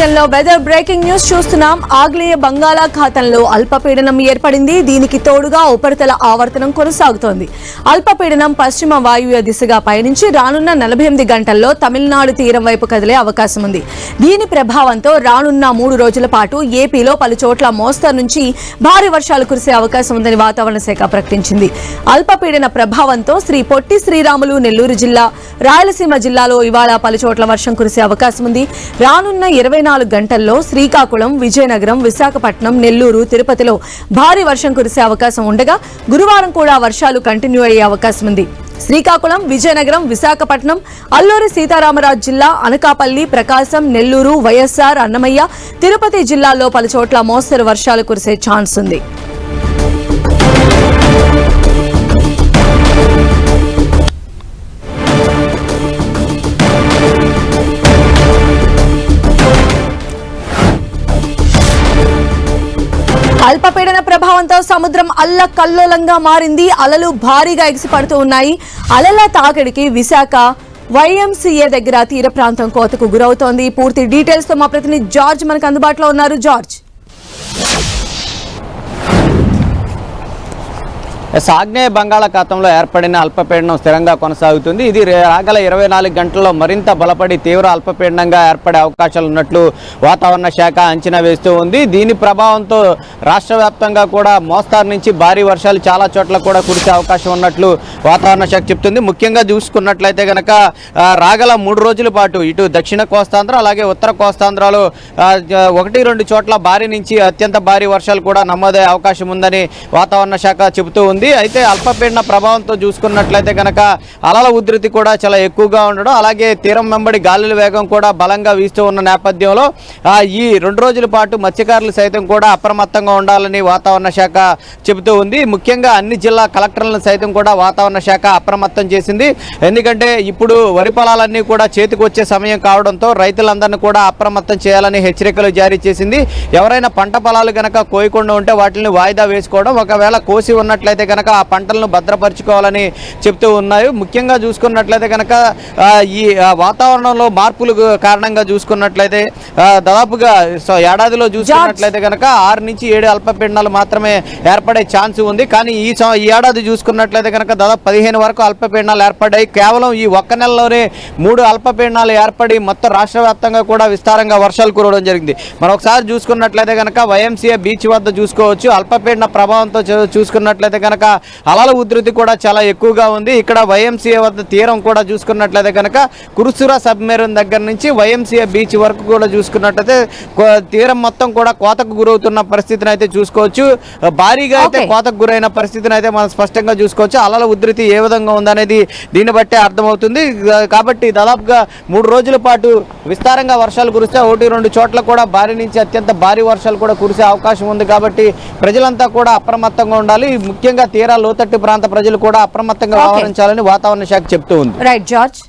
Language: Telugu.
బులెటిన్లో వెదర్ బ్రేకింగ్ న్యూస్ చూస్తున్నాం. ఆగ్నేయ బంగాళాఖాతంలో అల్పపీడనం ఏర్పడింది. దీనికి తోడుగా ఉపరితల ఆవర్తనం కొనసాగుతోంది. అల్పపీడనం పశ్చిమ వాయువ్య దిశగా పయనించి రానున్న 48 గంటల్లో తమిళనాడు తీరం వైపు కదిలే అవకాశం ఉంది. దీని ప్రభావంతో రానున్న 3 రోజుల పాటు ఏపీలో పలు చోట్ల మోస్తరు నుంచి భారీ వర్షాలు కురిసే అవకాశం ఉందని వాతావరణ శాఖ ప్రకటించింది. అల్పపీడన ప్రభావంతో శ్రీ పొట్టి శ్రీరాములు నెల్లూరు జిల్లా, రాయలసీమ జిల్లాలో ఇవాళ పలు చోట్ల వర్షం కురిసే అవకాశం ఉంది. రానున్న 24 గంటల్లో శ్రీకాకుళం, విజయనగరం, విశాఖపట్నం, నెల్లూరు, తిరుపతిలో భారీ వర్షం కురిసే అవకాశం ఉండగా గురువారం కూడా వర్షాలు కంటిన్యూ అయ్యే అవకాశం ఉంది. శ్రీకాకుళం, విజయనగరం, విశాఖపట్నం, అల్లూరి సీతారామరాజు జిల్లా, అనకాపల్లి, ప్రకాశం, నెల్లూరు, వైఎస్ఆర్, అన్నమయ్య, తిరుపతి జిల్లాల్లో పలు చోట్ల మోస్తరు వర్షాలు కురిసే ఛాన్స్ ఉంది. అల్పపీడన ప్రభావంతో సముద్రం అల్లకల్లోలంగా మారింది. అలలు భారీగా ఎగిసిపడుతూ ఉన్నాయి. అలల తాకిడికి విశాఖ YMCA దగ్గర తీర ప్రాంతం కోతకు గురవుతోంది. పూర్తి డీటెయిల్స్ తో మా ప్రతినిధి జార్జ్ మనకు అందుబాటులో ఉన్నారు. జార్జ్, ఆగ్నేయ బంగాళాఖాతంలో ఏర్పడిన అల్పపీడనం స్థిరంగా కొనసాగుతుంది. ఇది రాగల 24 గంటల్లో మరింత బలపడి తీవ్ర అల్పపీడనంగా ఏర్పడే అవకాశాలు ఉన్నట్లు వాతావరణ శాఖ అంచనా వేస్తూ ఉంది. దీని ప్రభావంతో రాష్ట్ర వ్యాప్తంగా కూడా మోస్తారు నుంచి భారీ వర్షాలు చాలా చోట్ల కూడా కురిసే అవకాశం ఉన్నట్లు వాతావరణ శాఖ చెప్తుంది. ముఖ్యంగా చూసుకున్నట్లయితే కనుక రాగల 3 రోజుల పాటు ఇటు దక్షిణ కోస్తాంధ్ర అలాగే ఉత్తర కోస్తాంధ్రలో 1-2 చోట్ల భారీ నుంచి అత్యంత భారీ వర్షాలు కూడా నమోదయ్యే అవకాశం ఉందని వాతావరణ శాఖ చెబుతూ ఉంది. అయితే అల్పపీడన ప్రభావంతో చూసుకున్నట్లయితే కనుక అలల ఉధృతి కూడా చాలా ఎక్కువగా ఉండడం, అలాగే తీరం వెంబడి గాలుల వేగం కూడా బలంగా వీస్తూ ఉన్న నేపథ్యంలో ఈ 2 రోజుల పాటు మత్స్యకారులు సైతం కూడా అప్రమత్తంగా ఉండాలని వాతావరణ శాఖ చెబుతూ ఉంది. ముఖ్యంగా అన్ని జిల్లా కలెక్టర్లను సైతం కూడా వాతావరణ శాఖ అప్రమత్తం చేసింది. ఎందుకంటే ఇప్పుడు వరి పొలాలన్నీ కూడా చేతికి వచ్చే సమయం కావడంతో రైతులందరినీ కూడా అప్రమత్తం చేయాలని హెచ్చరికలు జారీ చేసింది. ఎవరైనా పంట పొలాలు కనుక కోయకుండా ఉంటే వాటిని వాయిదా వేసుకోవడం, ఒకవేళ కోసి ఉన్నట్లయితే కనుక ఆ పంటలను భద్రపరుచుకోవాలని చెప్తూ ఉన్నాయి. ముఖ్యంగా చూసుకున్నట్లయితే కనుక ఈ వాతావరణంలో మార్పులు కారణంగా చూసుకున్నట్లయితే దాదాపుగా ఏడాదిలో చూసుకున్నట్లయితే కనుక 6 నుంచి 7 అల్పపీడనాలు మాత్రమే ఏర్పడే ఛాన్స్ ఉంది. కానీ ఈ ఏడాది చూసుకున్నట్లయితే కనుక దాదాపు 15 వరకు అల్పపీడనాలు ఏర్పడ్డాయి. కేవలం ఈ ఒక్క నెలలోనే 3 అల్పపీడనాలు ఏర్పడి మొత్తం రాష్ట్ర వ్యాప్తంగా కూడా విస్తారంగా వర్షాలు కురవడం జరిగింది. మరొకసారి చూసుకున్నట్లయితే కనుక YMCA బీచ్ వద్ద చూసుకోవచ్చు. అల్పపీడన ప్రభావంతో చూసుకున్నట్లయితే కనుక అలల ఉధృతి కూడా చాలా ఎక్కువగా ఉంది. ఇక్కడ YMCA వద్ద తీరం కూడా చూసుకున్నట్లయితే కనుక కురుసురా సబ్మెరీన్ దగ్గర నుంచి YMCA బీచ్ వరకు కూడా చూసుకున్నట్లయితే తీరం మొత్తం కూడా కోతకు గురవుతున్న పరిస్థితిని అయితే చూసుకోవచ్చు. భారీగా అయితే కోతకు గురైన పరిస్థితిని అయితే మనం స్పష్టంగా చూసుకోవచ్చు. అలల ఉధృతి ఏ విధంగా ఉందనేది దీన్ని బట్టే అర్థమవుతుంది. కాబట్టి దాదాపుగా 3 రోజుల పాటు విస్తారంగా వర్షాలు కురిస్తే 1-2 చోట్ల కూడా భారీ నుంచి అత్యంత భారీ వర్షాలు కూడా కురిసే అవకాశం ఉంది. కాబట్టి ప్రజలంతా కూడా అప్రమత్తంగా ఉండాలి. ముఖ్యంగా తీరా లోతట్టు ప్రాంత ప్రజలు కూడా అప్రమత్తంగా వ్యవహరించాలని వాతావరణ శాఖ చెప్తూ ఉంది. Right George.